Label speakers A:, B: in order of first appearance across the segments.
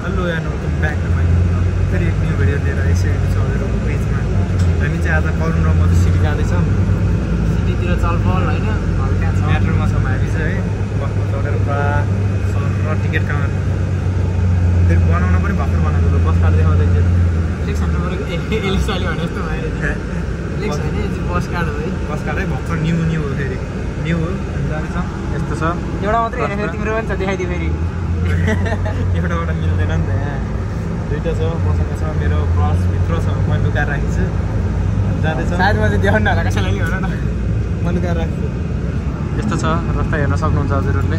A: Hello and welcome back to my फेरि एक new video लिएर आइसकेको छ हजुरहरूको पेजमा। हामी चाहिँ आज करुण र म चाहिँ सिटी जाँदैछौँ।
B: सिटीतिर चलपल होइन हल्का छ।
A: मेट्रोमा छौँ हामी चाहिँ है। बसमा चढेर पुरा सर टिकट काउन्टर फेरि बनाउन पनि भर्खर बनाएको थियो। बस कार्ड देखाउँदै थियो।
B: इलेक्सन नम्बरको इलेक्सनले भने जस्तो भयो इलेक्सन होइन बस कार्ड हो है।
A: बस कार्ड है भर्खर न्यू हो फेरि न्यू हो जाँदैछ। यस्तो छ
B: एउटा मात्रै हेरेको तिम्रो पनि छ देखाइदियो फेरि
A: एउटाबाट मिल्दैन नि त। यहाँ दुईवटा छ मसँग छ मेरो पर्स भित्र छ म लुकाएर राखेको छु। जाँदैछ
B: सायद मैले देखाउनु होला कसैलाई नि भन न
A: म लुकाएर राखेको छु। यस्तो छ रस्ता हेर्न सक्नुहुन्छ हजुरहरूले।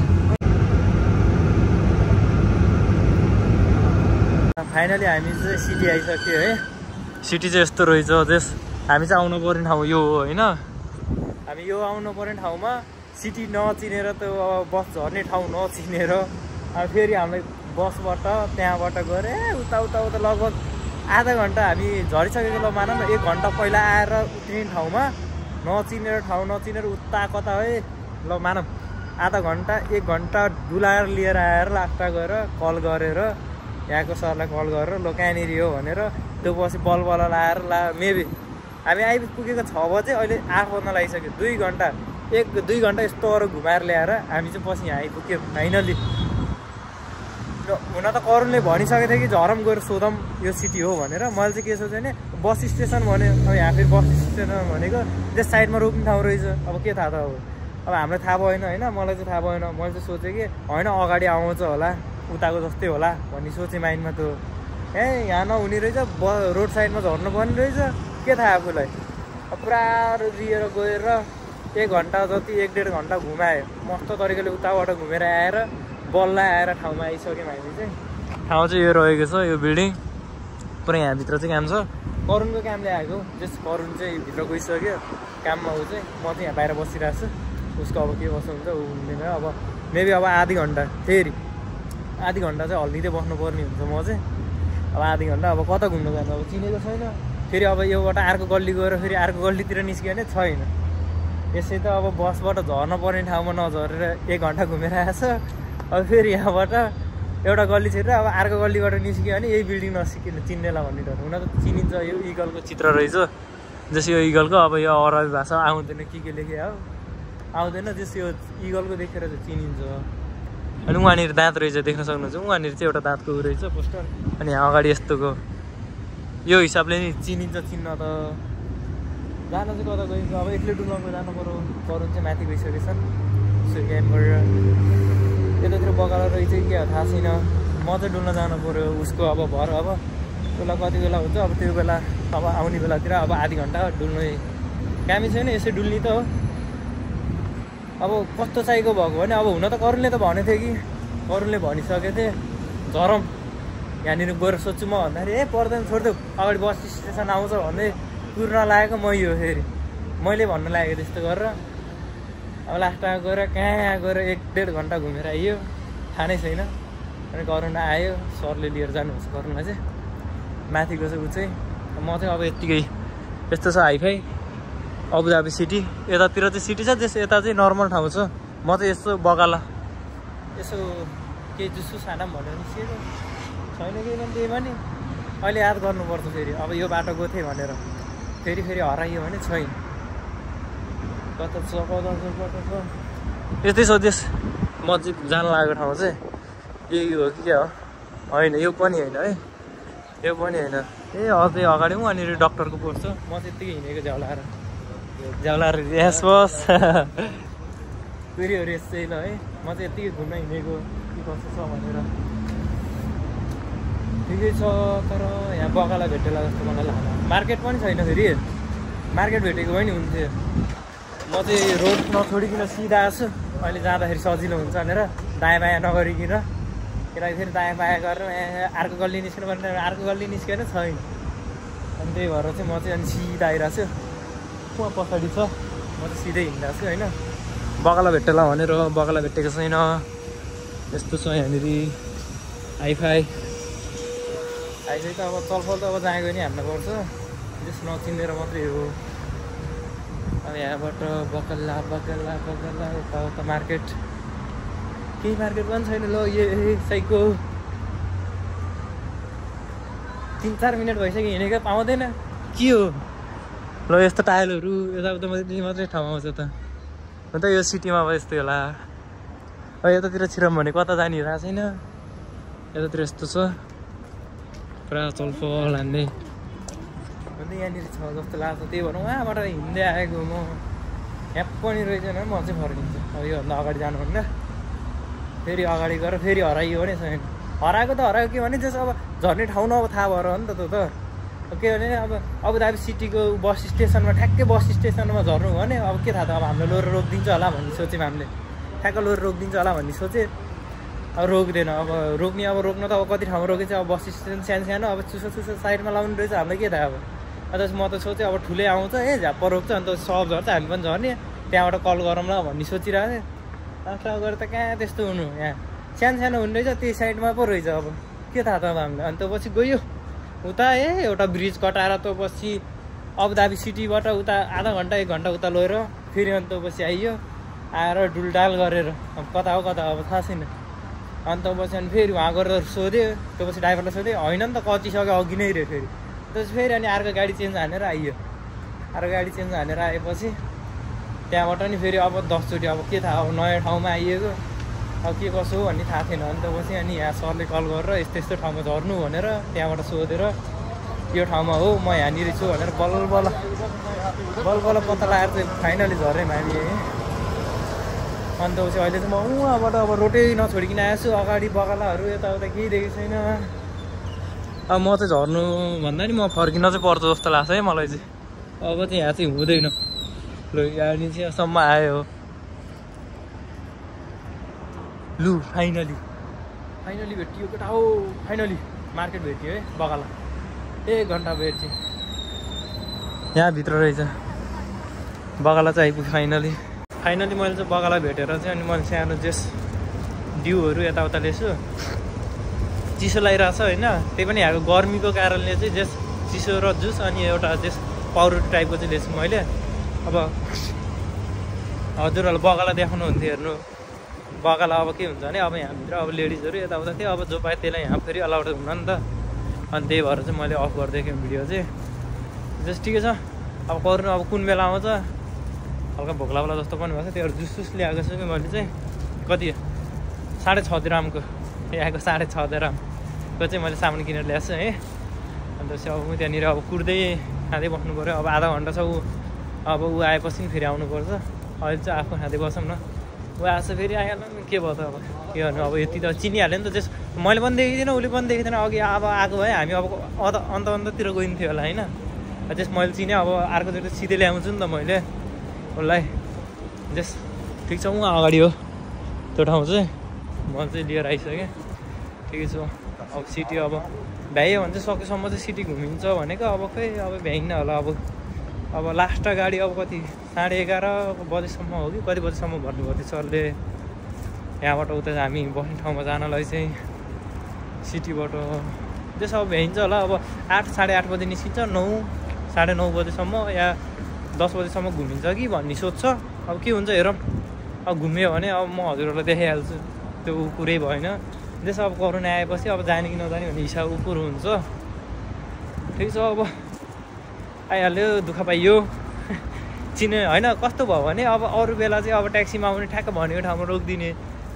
A: फाइनली हामी चाहिँ सिटी आइसक्यो है। सिटी चाहिँ यस्तो रहेछ देश। हामी चाहिँ आउनु पर्ने ठाउँ यो हो होइन। हामी यो आउनु पर्ने ठाउँमा सिटी नचिनेर त अब बस झर्ने ठाउँ नचिनेर अब फेरि हामीलाई बसबाट त्यहाँबाट गएर उता लगभग आधा घन्टा हामी झरिसकेको ल मान न 1 घन्टा पहिला आएर उत्रिने ठाउँमा नचिनेर उता कता है ल मानौँ आधा घन्टा 1 घन्टा डुलाएर लिएर आएर लास्टमा गएर कल गरेर यहाँको सरलाई कल गरेर ल कहाँनिर हो भनेर त्यो पछि बल लाएर मेबी हामी आइपुगेको 6 बजे अहिले 8 बज्न लागिसक्यो। 2 घन्टा 1-2 घन्टा यस्तो अरू घुमाएर ल्याएर हामी चाहिँ पछि यहाँ आइपुग्यो फाइनली। हुन त करुणले भनिसकेको थियो कि झरम गएर सोधौँ यो सिटी हो भनेर। मैले चाहिँ के सोचेँ भने बस स्टेसन भन्यो। अब यहाँ फेरि बस स्टेसन भनेको त्यस साइडमा रोक्ने ठाउँ रहेछ। अब के थाहा त अब हामीलाई थाहा भएन होइन। मलाई चाहिँ थाहा भएन। मैले चाहिँ सोचेँ कि होइन अगाडि आउँछ होला उताको जस्तै होला भन्ने सोचेँ माइन्डमा। त्यो यहाँ नहुने रहेछ रोड साइडमा झर्नु पर्ने रहेछ के थाहा आफूलाई। अब पुरा लिएर गएर 1 घन्टा जति 1-1.5 घन्टा घुमायो मस्त तरिकाले उताबाट घुमेर आएर बल्ल आएर ठाउँमा आइसक्यौँ हामी चाहिँ। ठाउँ चाहिँ यो रहेको छ यो बिल्डिङ पुरा यहाँभित्र चाहिँ काम छ। करुणको कामले आएको जस करुण चाहिँ भित्र गइसक्यो काममा। ऊ चाहिँ म चाहिँ यहाँ बाहिर बसिरहेको छु। उसको अब के बस्नु हुन्छ ऊ हुँदैन। अब मेबी अब आधी घन्टा फेरि आधी घन्टा चाहिँ हल्लिँदै बस्नुपर्ने हुन्छ म चाहिँ। अब आधी घन्टा अब कता घुम्नु जानु अब चिनेको छैन। फेरि अब योबाट अर्को गल्ली गएर फेरि अर्को गल्लीतिर निस्क्यो भने छैन। यसै त अब बसबाट झर्न पर्ने ठाउँमा नझरेर 1 घन्टा घुमेर आएछ। अब फेरि यहाँबाट एउटा गल्ली छिरेर अब अर्को गल्लीबाट निस्क्यो भने यही बिल्डिङ चिन्नेला भन्ने डर। हुन त चिनिन्छ यो इगलको चित्र रहेछ। जस यो इगलको अब यो अरबी भाषा आउँदैन के लेखे हो आउँदैन जस यो इगलको देखेर चाहिँ चिनिन्छ। अनि उहाँनिर दाँत रहेछ देख्न सक्नुहुन्छ। उहाँनिर चाहिँ एउटा दाँतको ऊ रहेछ पोस्टर। अनि यहाँ अगाडि यस्तोको यो हिसाबले नि चिनिन्छ चिन्न त। जान चाहिँ कता गइन्छ अब एक्लै डुल्नको जानु पऱ्यो। करुण चाहिँ माथि गइसकेको छन् यहाँबाट यतातिर बगाला रहेछ कि थाहा छैन। म चाहिँ डुल्न जानु पऱ्यो उसको अब भर। अब उसलाई कति बेला हुन्छ अब त्यो बेला अब आउने बेलातिर अब आधी घन्टा डुल्नु कामै छैन यसै डुल्ने त हो। अब कस्तो चाहिएको भएको भने अब हुन त करुणले त भनेको थियो कि करुणले भनिसकेको थिएँ झरम यहाँनिर गएर सोध्छु म भन्दाखेरि पर्दैन छोडिदेऊ अगाडि बस स्टेसन आउँछ भन्दै कुर्न लागेको म यो फेरि मैले भन्न लागेको त्यस्तो गरेर अब लास्टमा गएर कहाँ गएर 1-1.5 घन्टा घुमेर आइयो थाहा नै छैन। अनि करुण आयो सरले लिएर जानुहुन्छ करुणलाई चाहिँ माथिको चाहिँ ऊ चाहिँ। म चाहिँ अब यत्तिकै यस्तो छ हाइफाई अबुधाबी सिटी। यतातिर चाहिँ सिटी छ त्यस यता चाहिँ नर्मल ठाउँ छ। म चाहिँ यसो बगाला यसो केही जुसु साना भनेर निस्किएको छैन केही पनि त्यही पनि अहिले याद गर्नुपर्छ फेरि। अब यो बाटो गएको थिएँ भनेर फेरि हराइयो भने छैन कता छ यस्तै छ देश। म चाहिँ जान लागेको ठाउँ चाहिँ यही हो कि क्या हो होइन यो पनि होइन है यो पनि होइन। अझै अगाडि वहाँनिर डक्टरको पोस्ट छ। म चाहिँ यत्तिकै हिँडेको झ्याउलाएर यस बस फेरि हो रेस चाहिँ ल है। म चाहिँ यत्तिकै घुम्न हिँडेको के कस्तो छ भनेर ठिकै छ। तर यहाँ बगाला भेटेला जस्तो मलाई लाग्छ। मार्केट पनि छैन फेरि मार्केट भेटेको पनि हुन्थ्यो। म चाहिँ रोड नछोडिकन सिधा आएको छु अहिले जाँदाखेरि सजिलो हुन्छ भनेर दायाँ बायाँ नगरिकन। किनकि फेरि दायाँ बायाँ गरेर अर्को गल्ली निस्किनु पर्ने अर्को गल्ली निस्क्यो भने छैन। अनि त्यही भएर चाहिँ म चाहिँ अनि सिधा आइरहेको छु। उहाँ पछाडि छ म चाहिँ सिधै हिँडिरहेको छु होइन। बगाला भेट्टेला भनेर बगाला भेटेको छैन। यस्तो छ यहाँनिर हाइफाई त अब चलफल त अब जहाँ गयो नि हान्नुपर्छ जस नचिनेर मात्रै हो। अब यहाँबाट बगल्ला यताउता मार्केट केही मार्केट पनि छैन। ल यो साइको 3-4 मिनट भइसक्यो हिँडेकै पाउँदैन के हो ल यस्तो टायलहरू यताउता मात्रै ठाउँमा आउँछ त अन्त यो सिटीमा अब यस्तै होला अब यतातिर छिरम भने कता जाने रहेको छैन यतातिर यस्तो छ पुरा चलफल हान्दै अन्त यहाँनिर छ जस्तो लाग्छ त्यही भएर उहाँबाट हिँड्दै आएको म यहाँ पनि रहेछ भने म चाहिँ फर्किन्छु अब योभन्दा अगाडि जानुभन्दा फेरि अगाडि गएर फेरि हराइयो भने छैन हराएको त हरायो के भने जस्तो अब झर्ने ठाउँ न अब थाहा भएर हो नि त त्यो त के भने अब अबुधाबी सिटीको बस स्टेसनमा ठ्याक्कै बस स्टेसनमा झर्नु हो भने अब के थाहा त अब हामीले लोएर रोकिदिन्छ होला भन्ने सोच्यौँ हामीले ठ्याक्क लोएर रोकिदिन्छ होला भन्ने सोचेँ अब रोक्दैन अब रोक्ने अब रोक्न त अब कति ठाउँमा रोकेछ अब बस स्टेसन सानो सानो अब चुसो साइडमा लाउनु रहेछ हामीलाई के थाहा अब अन्त म त सोचेँ अब ठुलै आउँछ झ्याप्प रोक्छ अन्त सब झर्छ हामी पनि झर्ने त्यहाँबाट कल गरौँला भन्ने सोचिरहेको थिएँ लास्टमा गएर त कहाँ त्यस्तो हुनु यहाँ सानो हुने रहेछ त्यही साइडमा पो रहेछ अब के थाहा त अब हामीले अन्त पछि गयो उता एउटा ब्रिज कटाएर त पछि अबुधाबी सिटीबाट उता आधा घन्टा 1 घन्टा उता लगेर फेरि अन्त पछि आइयो आएर डुलडाल गरेर अब कता हो कता अब थाहा छैन अन्त पछि अनि फेरि वहाँ गएर सोध्यो त्यो पछि ड्राइभरलाई सोध्यो होइन नि त कति सक्यो अघि नै रे फेरि त्यसपछि फेरि अनि अर्को गाडी चेन्ज हानेर आइयो अर्को गाडी चेन्ज हानेर आएपछि त्यहाँबाट नि फेरि अब 10 चोटि अब के थाहा अब नयाँ ठाउँमा आइएको अब के कसो हो भन्ने थाहा थिएन अन्त पछि अनि यहाँ सरले कल गरेर यस्तो यस्तो ठाउँमा झर्नु भनेर त्यहाँबाट सोधेर यो ठाउँमा हो म यहाँनिर छु भनेर बल पत्ता लगाएर चाहिँ फाइनली झरेँ हामी अन्त पछि अहिले चाहिँ म उहाँबाट अब रोटै नछोडिकन आएको छु अगाडि बगालाहरू यताउता केही देखेको छैन अब म चाहिँ झर्नु भन्दा नि म फर्किन चाहिँ पर्छ जस्तो लाग्छ है मलाई चाहिँ अब चाहिँ यहाँ चाहिँ हुँदैन ल यहाँनिर चाहिँ यहाँसम्म आयो लु फाइनली भेटियो केटा हो फाइनली मार्केट भेटियो है बगाला 1 घन्टा भेट्यो यहाँभित्र रहेछ बगाला चाहिँ आइपुग्यो फाइनली मैले चाहिँ बगाला भेटेर चाहिँ अनि मैले सानो जेस डिउहरू यताउता ल्याएछु चिसो लागिरहेछ होइन त्यही पनि यहाँको गर्मीको कारणले चाहिँ जेस चिसो र जुस अनि एउटा जेस पाउरोटी टाइपको चाहिँ ल्याएछु मैले अब हजुरहरूलाई बगाला देखाउनु हुन्थ्यो हेर्नु बगाला अब के हुन्छ भने अब यहाँभित्र अब लेडिजहरू यताउता थियो अब जो पायो त्यसलाई यहाँ फेरि अलाउड हुन्न नि त अनि त्यही भएर चाहिँ मैले अफ गरिदिएको भिडियो चाहिँ जस्ट ठिकै छ अब गर्नु अब कुन बेला आउँछ हल्का भोक्लावाला जस्तो पनि भएको छ त्यो जुस ल्याएको छु कि मैले चाहिँ कति 6.5 ग्रामको यहाँको 6.5 ग्रामको चाहिँ मैले सामान किनेर ल्याएको छु है अन्त चाहिँ अब म त्यहाँनिर अब कुर्दै खाँदै बस्नु पऱ्यो अब आधा घन्टा छ अब ऊ आएपछि फेरि आउनुपर्छ अहिले चाहिँ आफू खाँदै बसौँ न ऊ आएछ फेरि आइहाल्नु नि के भयो त अब के भन्नु अब यति त चिनिहाल्यो नि त जस मैले पनि देखेको थिइनँ उसले पनि देखेको थिएन अघि अब आएको भए हामी अब अन्ततिर गइन्थ्यो होला होइन जस मैले चिनेँ अब अर्कोचोटि सिधै ल्याउँछु नि त मैले उसलाई जस ठिक छ उहाँ अगाडि हो त्यो ठाउँ चाहिँ म चाहिँ लिएर आइसकेँ ठिकै छ अब सिटी अब भ्याइयो भने चाहिँ सकेसम्म चाहिँ सिटी घुमिन्छ भनेको अब खै अब भ्याइन्न होला अब लास्ट गाडी अब कति 11:30 बजेसम्म हो कि कति बजीसम्म भन्नुभएको थियो सरले यहाँबाट उता हामी बस्ने ठाउँमा जानलाई चाहिँ सिटीबाट त्यसो अब भ्याइन्छ होला अब 8 साढे 8 बजे निस्किन्छ 9 साढे 9 बजेसम्म या 10 बजेसम्म घुमिन्छ कि भन्ने सोध्छ अब के हुन्छ हेरौँ अब घुम्यो भने अब म हजुरहरूलाई देखाइहाल्छु त्यो कुरै भएन त्यसो अब कोरोना आएपछि अब जाने कि नजाने भन्ने हिसाब कुरो हुन्छ ठिक छ अब आइहाल्यो दुःख पाइयो चिने होइन कस्तो भयो भने अब अरू बेला चाहिँ अब ट्याक्सीमा आउने ठ्याक्क भनेको ठाउँमा रोकिदिने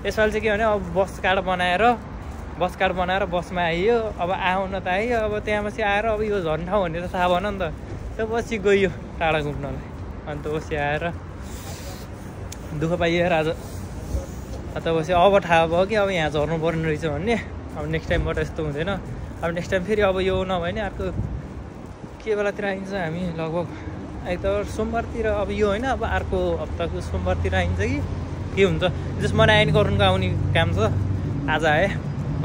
A: यसपालि चाहिँ के भने अब बस कार्ड बनाएर बसमा आइयो अब आउन त आइयो अब त्यहाँपछि आएर अब यो झर्ने ठाउँ भन्ने त थाहा भएन नि त त्यो पछि गइयो टाढा घुम्नलाई अन्त पछि आएर दुःख पाइयो आज अन्त पछि अब थाहा भयो कि अब यहाँ झर्नु पर्ने रहेछ भन्ने अब नेक्स्ट टाइमबाट यस्तो हुँदैन अब नेक्स्ट टाइम फेरि अब यो नभए नि अर्को के बेलातिर आइन्छ हामी लगभग आइतबार सोमबारतिर अब यो होइन अब अर्को हप्ताको सोमबारतिर आइन्छ कि के हुन्छ जस मलाई आइन गरुनको आउने काम छ आज आएँ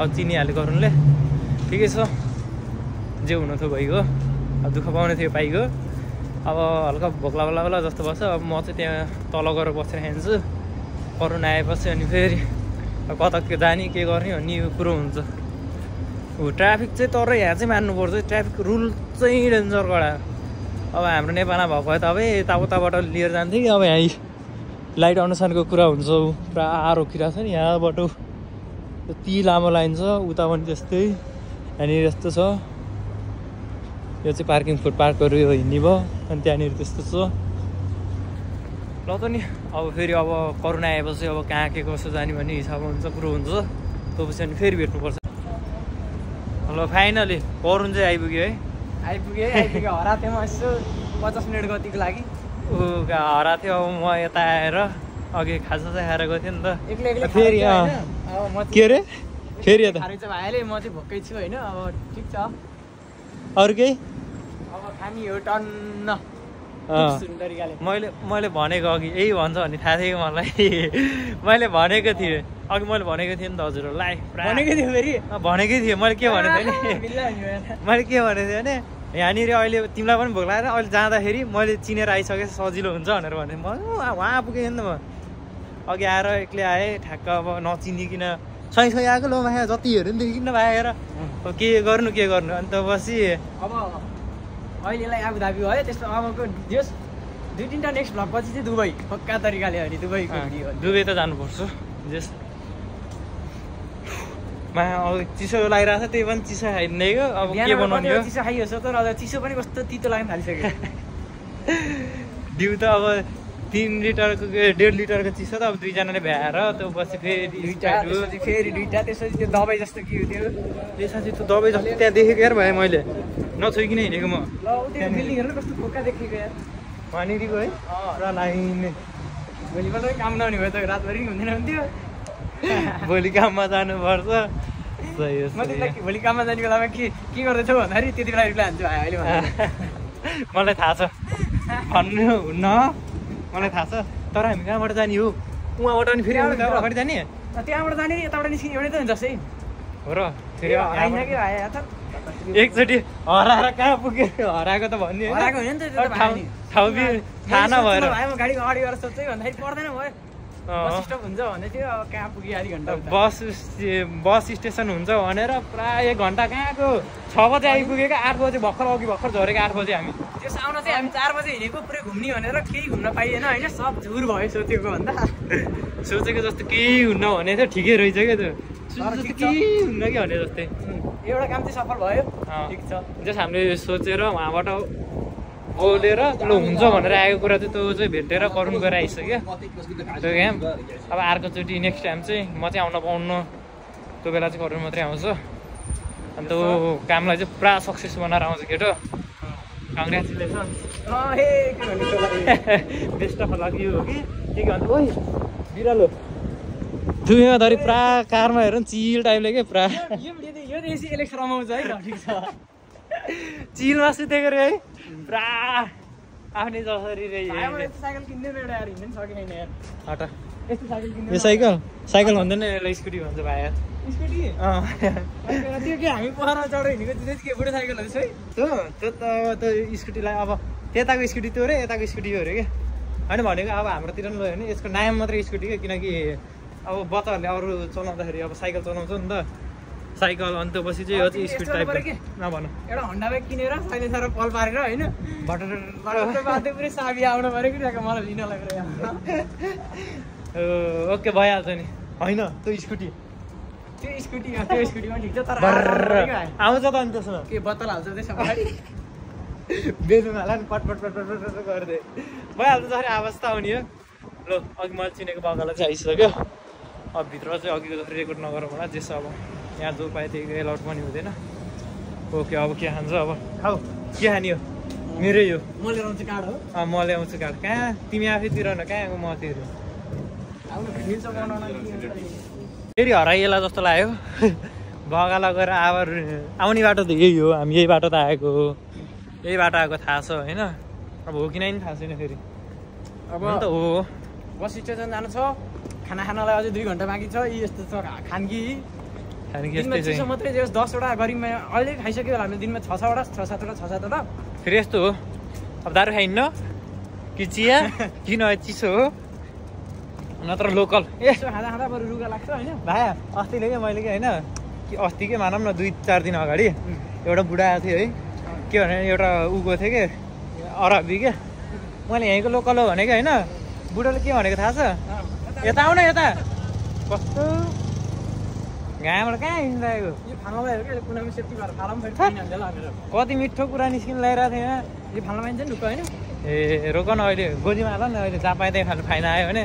A: अब चिनिहाल्यो गरुनले ठिकै छ जे हुनु थियो भइगयो अब दुःख पाउने थियो पाइगयो अब हल्का भोक्ला जस्तो बस्छ अब म चाहिँ त्यहाँ तल गएर बसेर खान्छु कोरोना आएपछि अनि फेरि कता के जाने के गर्ने भन्ने कुरो हुन्छ ट्राफिक चाहिँ तर यहाँ चाहिँ मान्नुपर्छ ट्राफिक रुल चाहिँ डेन्जर कडा अब हाम्रो नेपालमा भएको भए त अब यताउताबाट लिएर जान्थ्यो कि अब यहाँ लाइट अनुसारको कुरा हुन्छ पुरा रोकिरहेको छ नि यहाँबाट यति लामो लाइन छ उता पनि त्यस्तै यहाँनिर यस्तो छ यो चाहिँ पार्किङ फुटपाथहरू यो हिँड्ने भयो अनि त्यहाँनिर त्यस्तो छ ल त नि अब फेरि अब करोना आएपछि अब कहाँ के कसो जाने भन्ने हिसाब हुन्छ कुरो हुन्छ त्यसपछि अनि फेरि भेट्नुपर्छ ल फाइनली करुण चाहिँ आइपुग्यो है
B: आइपुगेँ हराएको थिएँ म यसो 50 मिनट गतिको लागि
A: ऊ हराएको थियो अब म यता आएर अघि खाजा चाहिँ खाएर गएको थिएँ नि त
B: एक्लै
A: फेरि
B: अब म
A: के अरे फेरि यता
B: खारै चाहिँ भइहाल्यो म चाहिँ भोकै छु होइन अब ठिक छ
A: अरू केही
B: अब खानी हो टन्न तरिकाले
A: मैले भनेको अघि यही भन्छ भन्ने थाहा थियो मलाई मैले भनेको थिएँ अघि मैले भनेको थिएँ नि त हजुरहरूलाई
B: भनेकै थियो फेरि
A: भनेकै थिएँ मैले के भनेको थिएँ नि मैले के भनेको थिएँ भने यहाँनिर अहिले तिमीलाई पनि भोक लागेर अहिले जाँदाखेरि मैले चिनेर आइसकेँ सजिलो हुन्छ भनेर भने म उहाँ पुगेँ नि त म अघि आएर एक्लै आएँ ठ्याक्क अब नचिनिकन सही आएको लो भाइ जति हेऱ्यो नि देखिन भाइ हेर के गर्नु अन्त बसी
B: अब अहिलेलाई आबुधाबी भयो त्यस्तो अबको जस 2-3टा नेक्स्ट भ्लग पछि चाहिँ दुबई पक्का तरिकाले अनि दुबईको भिडियो
A: दुबई त जानुपर्छ जस मा अब चिसो लागिरहेको छ त्यही पनि चिसो खाइदिँदैको अब के बनाउने हो
B: चिसो खाइयो तर अब चिसो पनि कस्तो तितो लाग्न थालिसक्यो
A: दिउ त अब 3 लिटरको 1.5 लिटरको चिसो त अब दुईजनाले भ्याएर त्यो पछि
B: फेरि दुईटा त्यसपछि त्यो दबाई जस्तो के हो त्यो
A: त्यसपछि त्यो दबाई जस्तो त्यहाँ देखेको यार भाइ मैले नछोइकन हिँडेको म
B: ल त्यो बिल्डिङहरू कस्तो फोका देखेको यार
A: वहाँनिरको है पुरा लाइन
B: भोलिपल्ट काम नहुने भयो त रातभरि हुँदैन हुन्थ्यो
A: भोलि काममा जानुपर्छ
B: म तिमीलाई भोलि काममा जाने बेलामा के गर्दैछौ भन्दाखेरि त्यति बेला रिप्लाई हान्छु भाइ अहिले
A: मलाई थाहा छ भन्नु हुन्न मलाई थाहा छ तर हामी कहाँबाट जाने हो उहाँबाट अनि फेरि अगाडि जाने
B: त्यहाँबाट जाने यताबाट निस्किने एउटै त हुन्छ जस्तै
A: हो र फेरि
B: आयो त
A: एकचोटि हराएर कहाँ पुग्यो हराएको त भन्ने
B: हराएको होइन नि त
A: ठाउँ थाहा नभएर
B: म गाडी अगाडि गएर सोध्छु भन्दाखेरि पर्दैन भयो बस स्टप हुन्छ भन्दै थियो अब कहाँ पुग्यो आधी घन्टा
A: बस स्टेसन हुन्छ भनेर प्राय 1 घन्टा कहाँको 6 बजे आइपुगेको 8 बजे भर्खर झरेको 8 बजे हामी
B: त्यो आउन चाहिँ हामी 4 बजे हिँडेको पुरै घुम्ने भनेर केही घुम्न पाइएन होइन सब झुर भयो सोचेको भन्दा
A: सोचेको जस्तो केही हुन्न भने चाहिँ ठिकै रहेछ क्या त्यो केही हुन्न कि भने जस्तै
B: एउटा काम चाहिँ सफल भयो ठिक छ
A: जस हामीले सोचेर उहाँबाट बोलेर ल हुन्छ भनेर आएको कुरा चाहिँ त्यो चाहिँ भेटेर करुण गएर आइसक्यो त्यो गेम अब अर्कोचोटि नेक्स्ट टाइम चाहिँ म चाहिँ आउन पाउन्न त्यो बेला चाहिँ करुण मात्रै आउँछ अन्त त्यो कामलाई चाहिँ पुरा सक्सेस बनाएर आउँछ केटो congratulation best of lock you हो कि के भन्छ ओइ बिरालो दुईमा धरि पुरा कारमा हेर चिल टाइपले के पुरा
B: यो देशी इलेक्सन रमाउँछ है ठिक छ
A: चिलमा सुतेको रे है पुरा आफ्नै जसरी रे
B: साइकल किन्दैन एउटा यार हिँड्न सकिँदैन यार
A: हट
B: यस्तो साइकल किन्दैन
A: यो साइकल भन्दैन यसलाई स्कुटी भन्छ भाइ यार
B: स्कुटी त्यो के हामी पहाडमा चढेर हिँडेको त्यो के बुढो साइकलहरू छ है
A: त्यो त त्यो स्कुटीलाई अब त्यताको स्कुटी त्यो रे यताको स्कुटी हो अरे क्या होइन भनेको अब हाम्रोतिर पनि लयो भने यसको नाम मात्रै स्कुटी क्या किनकि अब बच्चाहरूले अरू चलाउँदाखेरि अब साइकल चलाउँछ नि त साइकल अन्त पछि चाहिँ यो चाहिँ स्कुटी टाइपको नभन
B: एउटा हन्डा बाइक किनेर साइलेन्सर पल पारेर होइन बाटो पुरै साबी आउनु पऱ्यो कि मलाई लिन लागेर
A: ओके भइहाल्छ नि होइन त्यो स्कुटी
B: पनि ठिक छ तर
A: आउँछ त अनि त्यसमा
B: के बत्तल हाल्छ त्यसमा अगाडि
A: बेलुनहरूलाई नि पटपट गरिदिए भइहाल्छ जसरी आवाज त आउने हो ल अघि मैले चिनेको बाबालाई चाहिँ आइसक्यो अब भित्र चाहिँ अघिको जसरी रेकर्ड नगरौँ होला जेस अब यहाँ जो पाए त्यही एलाउट पनि हुँदैन ओके अब के खान्छ अब खाऊ के खाने हो मेरै हो
B: म ल्याउँछु कार्ड हो
A: म ल्याउँछु कार्ड कहाँ तिमी आफैतिर न कहाँको म तिर फेरि हराइएला जस्तो लाग्यो बगाला गएर आउने बाटो त यही हो हामी यही बाटो त आएको हो यही बाटो आएको थाहा छ होइन अब हो कि नै थाहा छैन फेरि अब त हो
B: बस स्टेसन जानु छ खाना खानलाई अझै 2 घन्टा बाँकी छ यस्तो छ खानकी चिसो मात्रै जे 10वटा गरिबमा अहिले खाइसक्यो होला हामीले दिनमा 6-7वटा
A: फेरि यस्तो हो अब दारू खाइन्न कि चिया किन चिसो हो नत्र लोकल
B: यसो खाँदा बरु रुगा लाग्छ होइन
A: भाइ अस्तिले क्या मैले कि होइन कि अस्ति के मानौँ न 2-4 दिन अगाडि एउटा बुढा आएको थियो है के भने एउटा ऊ गएको थियो कि अरबी क्या मैले यहीँको लोकल हो भनेको होइन बुढोले के भनेको थाहा छ यता आउन यता कस्तो घामबाट कहाँ हिँडिरहेको
B: यो फाल्नलाई हो क्या कुनामा सेफ्टी भएर फालम फेरि किन हान्छ ल मेरो
A: कति मिठो कुरा निस्किन लगाइरहेको थियो यहाँ
B: यो फाल्न पाइन्छ नि ढुक्क होइन
A: ए रोक न अहिले गोजीमा हाल न अहिले जहाँ पाइँदै खानु फाइन आयो भने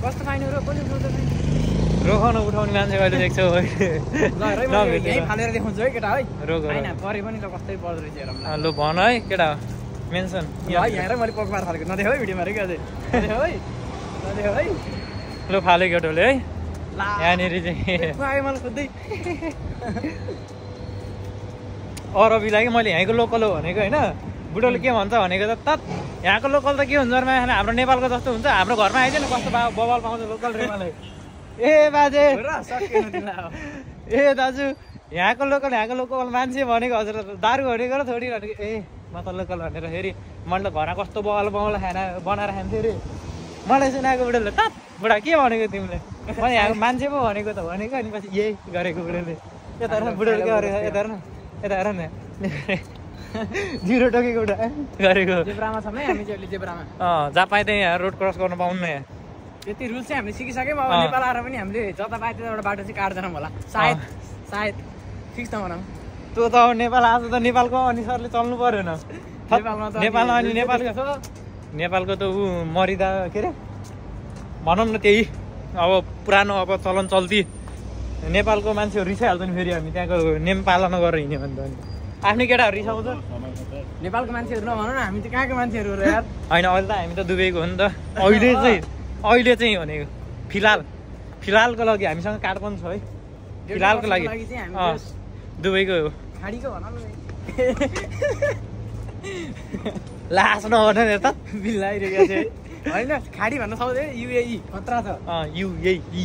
B: कस्तो फाइन हो र कसले उठाउँछ
A: रोक न उठाउने मान्छे अहिले देख्छौ
B: यहीँ फालेर देखाउँछु है केटा है
A: रोक
B: होइन परे पनि ल कस्तै पर्दो रहेछ हेरौँ
A: ल भन है केटा मेन्सन
B: यहाँ मैले पक मार फालेको नदेऊ है भिडियोमा रे क्या अझै नदेऊ है नदेऊ है
A: ल फाल्यो केटोले है यहाँनिर चाहिँ
B: आयो मलाई सोध्दै
A: अरबीलाई कि मैले यहीँको लोकल हो भनेको होइन बुढोले के भन्छ भनेको त यहाँको लोकल त के हुन्छ हाम्रो नेपालको जस्तो हुन्छ हाम्रो घरमा आइज न कस्तो बवाल पाउँछ लोकल रेमालाई ए बाजे ए दाजु यहाँको लोकल मान्छे भनेको हजुर दारू भनेको र थोडी भनेको ए म त लोकल भनेर फेरि मैले त घरमा कस्तो बवाल खाना बनाएर खान्थेँ अरे मलाई सुनाएको बुढोले त बुढा के भनेको तिमीले मैले यहाँको मान्छे पो भनेको त भनेको अनि पछि यही गरेको बुढोले यता हेर बुढोले के गरेको यता हेर न जिरो टोकेको बुढा गरेको
B: जेब्रामा छौँ है हामी चाहिँ अहिले जेब्रामा
A: जहाँ पाएँ त्यहीँ यहाँ रोड क्रस गर्नु पाउनु यहाँ
B: यति रुल चाहिँ हामीले सिकिसक्यौँ अब नेपाल आएर पनि हामीले जता पाए त्यताबाट बाटो चाहिँ काट्दैनौँ होला सायद फिक्स नभनौँ
A: तँ त अब नेपाल आज त नेपालको अनुसारले चल्नु पऱ्यो न नेपालमा अनि नेपालको त ऊ मरिदा के अरे भनौँ न त्यही अब पुरानो अब चलन चल्ती नेपालको मान्छेहरू रिसाइहाल्छ नि फेरि हामी त्यहाँको नेम पालना गरेर हिँड्यो भने त अनि आफ्नै केटाहरू रिसाउँछ
B: नेपालको मान्छेहरू नभनौँ न हामी चाहिँ कहाँको मान्छेहरू हो यार
A: होइन अहिले त हामी त दुबईको हो नि त अहिले चाहिँ भनेको फिलहालको लागि हामीसँग कार्ड पनि छ है फिलहालको लागि दुबईको हो
B: खाडीको भनौँ न
A: लास नगर्नु नि त
B: बिल्लाइरहेको छ होइन खाडी भन्न सक्दैन युएई खतरा छ
A: युएई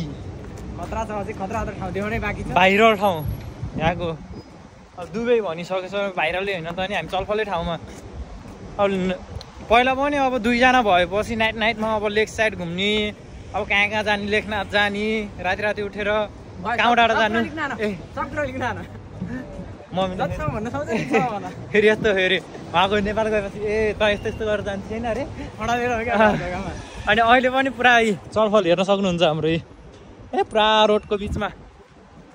B: खतरा छ अझै खतरा ठाउँ देखाउनै बाँकी छ
A: भाइरल ठाउँ यहाँको अब दुबई भनिसकेछ भाइरलै होइन त नि हामी चल्फलै ठाउँमा अब पहिला पनि अब दुईजना भएपछि नाइटमा अब लेक साइड घुम्ने अब कहाँ जाने लेखनाथ जाने राति उठेर गाउँ डाँडा जानु फेरि यस्तो फेरि उहाँको नेपाल गएपछि ए त यस्तो गरेर जान्छ छैन अरे अनि अहिले पनि पुरा चलफल हेर्न सक्नुहुन्छ हाम्रो ए पुरा रोडको बिचमा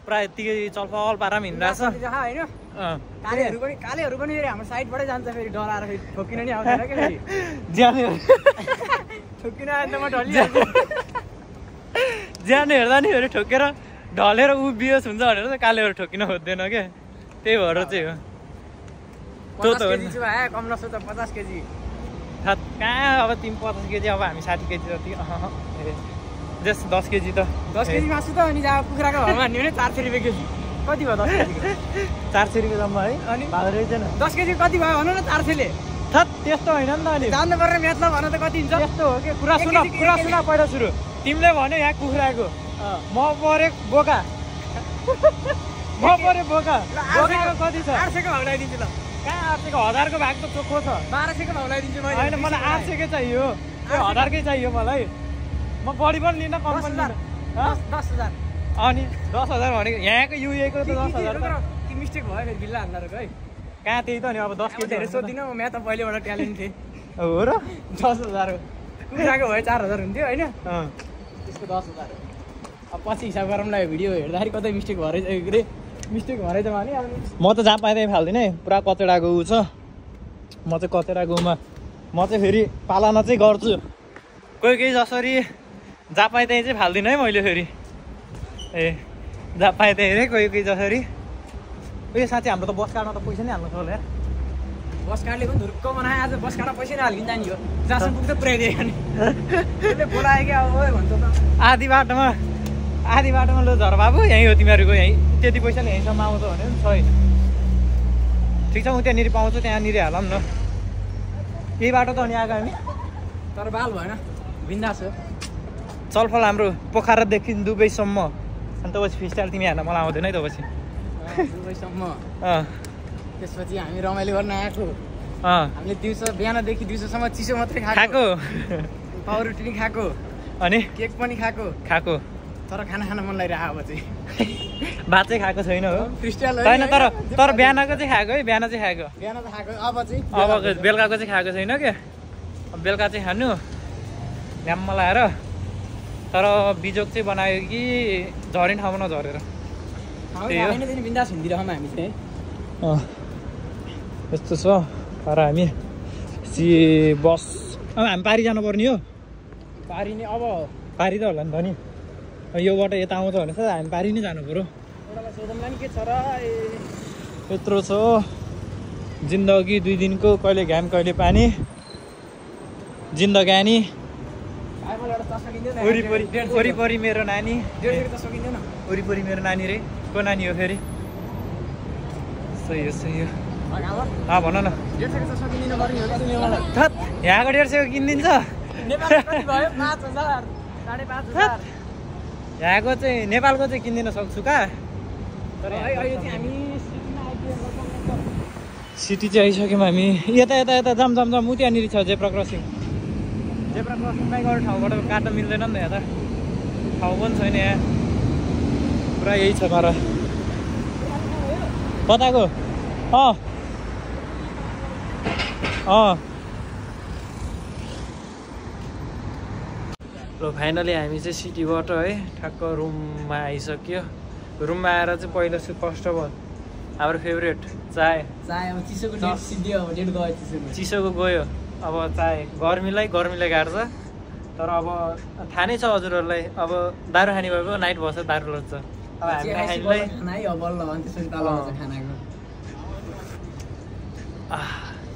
A: पुरा यत्तिकै चलफल पारामा हिँडिरहेको
B: छ कालेहरू पनि हाम्रो साइडबाटै जान्छ फेरि डराएर फेरि ठोकिन नि आउँदैन क्या फेरि ठोकिन आएर म ढलिहाल्छु
A: ज्यान हेर्दा नि फेरि ठोकेर ढलेर उभियोस् हुन्छ भनेर चाहिँ कालेहरू ठोकिन खोज्दैन क्या त्यही भएर चाहिँ हो
B: कम नसो त 50 केजी
A: कहाँ अब तिमी 50 केजी अब हामी 60 केजी जति जस 10 केजी त
B: 10 केजी मासु त अनि जहाँ कुखुराको भाउमा हान्यो भने 400 रुपियाँ केजी कति भयो 10 केजी
A: 400 रुपियाँ जम्मा है
B: अनि
A: भाउ रहेछन्
B: 10 केजी कति भयो भन न 400 ले
A: त्यस्तो होइन नि त अनि
B: जान्नु पर्ने म्याथमा भन त कति हुन्छ
A: त्यस्तो हो कि कुरा सुन पहिला सुरु तिमीले भन्यो यहाँ कुखुराको म परे बोका बोकाको कति छ
B: 800 को भाउ लगाइदिन्छु ल
A: कहाँ 800 को 1000 को भाग त चोखो छ
B: 1200 को भाउ लगाइदिन्छु मैले
A: होइन मलाई 800 कै चाहियो 1000 कै चाहियो मलाई म बढी पनि लिन कम पनि लिन
B: 10000
A: अनि 10000 भनेको यहाँको युएको त 10000
B: कि मिस्टेक भयो फेरि बिल्ला हान्दा रहेको है
A: कहाँ त्यही त नि अब 10 केजी
B: सोधिनँ म म्याथ त पहिलेबाट ट्यालेन्ट थिएँ
A: हो र
B: 10000 कुखुराको भए 4000 हुन्थ्यो होइन त्यसको 10000 अब पछि हिसाब गरौँ ल भिडियो हेर्दाखेरि कतै मिस्टेक भएर रे मिस्टेक भएर त भने
A: म त जहाँ पाएँ त्यहीँ फाल्दिनँ है पुरा कचेडाको ऊ छ म चाहिँ कचेडाकोमा म चाहिँ फेरि पालना चाहिँ गर्छु कोही जसरी जहाँ पाएँ त्यहीँ चाहिँ फाल्दिनँ है मैले फेरि ए जहाँ पाएँ त्यहीँ रे कोही जसरी उयो साँच्चै हाम्रो त बस काट्न त पैसा नै हाल्नु छ होला
B: बस काट्ले पनि धुर्क बनायो आज बस काट्न पैसा नहालिकन जाने हो जहाँसम्म पुग्छ पुऱ्याइदियो अनि त्यसले बोलायो क्या अब भन्छ त आधी बाटोमा लो झर बाबु यहीँ हो तिमीहरूको यहीँ त्यति पैसाले यहीँसम्म आउँछ भने पनि छ ठिक छ म त्यहाँनिर पाउँछु त्यहाँनिर हालौँ न यही बाटो त अनि आएको हामी तर बाल भएन बिन्दास हो
A: चलफल हाम्रो पोखरादेखि दुबईसम्म अनि तपाईँ फिस्टाइल तिमी हाल्न मलाई आउँदैन है तपाईँ
B: दुबईसम्म त्यसपछि हामी रमाइलो गर्न आएको हामीले बिहानदेखि दिउँसोसम्म चिसो मात्रै खाएको पाउरोटी पनि खाएको
A: अनि
B: केक पनि खाएको तर खाना खान मन लागिरहेको अब चाहिँ
A: भात चाहिँ खाएको छैन हो
B: क्रिस्टल
A: होइन तर बिहानको चाहिँ खाएको है बिहान चाहिँ खाएको अब बेलुकाको चाहिँ खाएको छैन क्या बेलुका चाहिँ खानु ल्याम्म लाएर तर बिजोग चाहिँ बनायो कि झरिने ठाउँमा नझरेर
B: बिन्दास हिँडिदिरहौँ हामी चाहिँ
A: यस्तो छ तर हामी बस अब हामी पारी जानुपर्ने हो
B: पारी नै अब
A: पारी त होला नि त नि योबाट यता आउँछ भने चाहिँ हामी पारी नै जानु पऱ्यो
B: एउटालाई सोधौँला नि के छ र
A: यत्रो छ जिन्दगी 2 दिनको कहिले घाम कहिले पानी जिन्दगानी वरिपरि मेरो नानी वरिपरि मेरो नानी रे को नानी हो फेरि सही हो भन न थत यहाँको 150 किनिदिन्छ यहाँको चाहिँ नेपालको चाहिँ किनिदिन सक्छु का तर सिटी चाहिँ आइसक्यौँ हामी यता जाम उ त्यहाँनिर छ जेब्रा क्रसिङमै गएर ठाउँबाट काट्न मिल्दैन नि त यहाँ त ठाउँ पनि छैन यहाँ पुरा यही छ तर कताको ल फाइनली हामी चाहिँ सिटीबाट है ठ्याक्क रुममा आइसक्यो रुममा आएर चाहिँ पहिलो फर्स्ट अफ अल हाम्रो फेभरेट चाय
B: अब चिसोको डेट सिद्धियो अब डेट गयो
A: चिसोको गयो अब चाय गर्मीलाई गाड्छ तर अब थाहा नै छ हजुरहरूलाई अब दारू खाने भएको नाइट बस्छ दारू लड्छ अब हामीलाई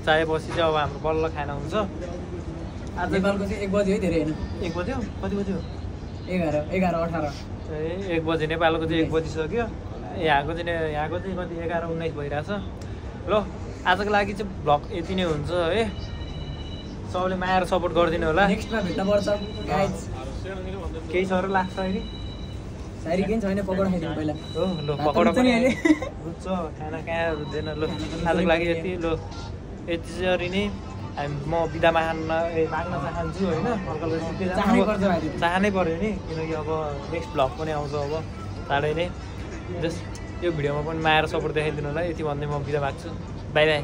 A: चाय बसी चाहिँ अब हाम्रो बल्ल खाना हुन्छ
B: आज नेपालको चाहिँ 1 बजी है धेरै होइन
A: 1 बज्यो कति बज्यो
B: 11:18
A: 1 बजी नेपालको चाहिँ 1 बजिसक्यो यहाँको चाहिँ कति 11:19 भइरहेछ ल आजको लागि चाहिँ भ्लग यति नै हुन्छ है सबैले माया र सपोर्ट गरिदिनु होला
B: नेक्स्टमा भेट्नुपर्छ गाइज
A: केही छ र लाग्छ अहिले
B: सारी केही छैन पकौडा खाइदिउँ पहिला
A: हो ल पकौडा पनि रुच्छ खाना कहाँ रुच्दैन ल आजको लागि यति ल यसरी नै म बिदा माग्न चाहन्छु होइन चाहनै पर्यो नि किनकि अब नेक्स्ट भ्लग पनि आउँछ अब चाँडै नै जस्ट यो भिडियोमा पनि माया र सपोर्ट देखाइदिनु होला यति भन्दै म बिदा माग्छु बाई बाई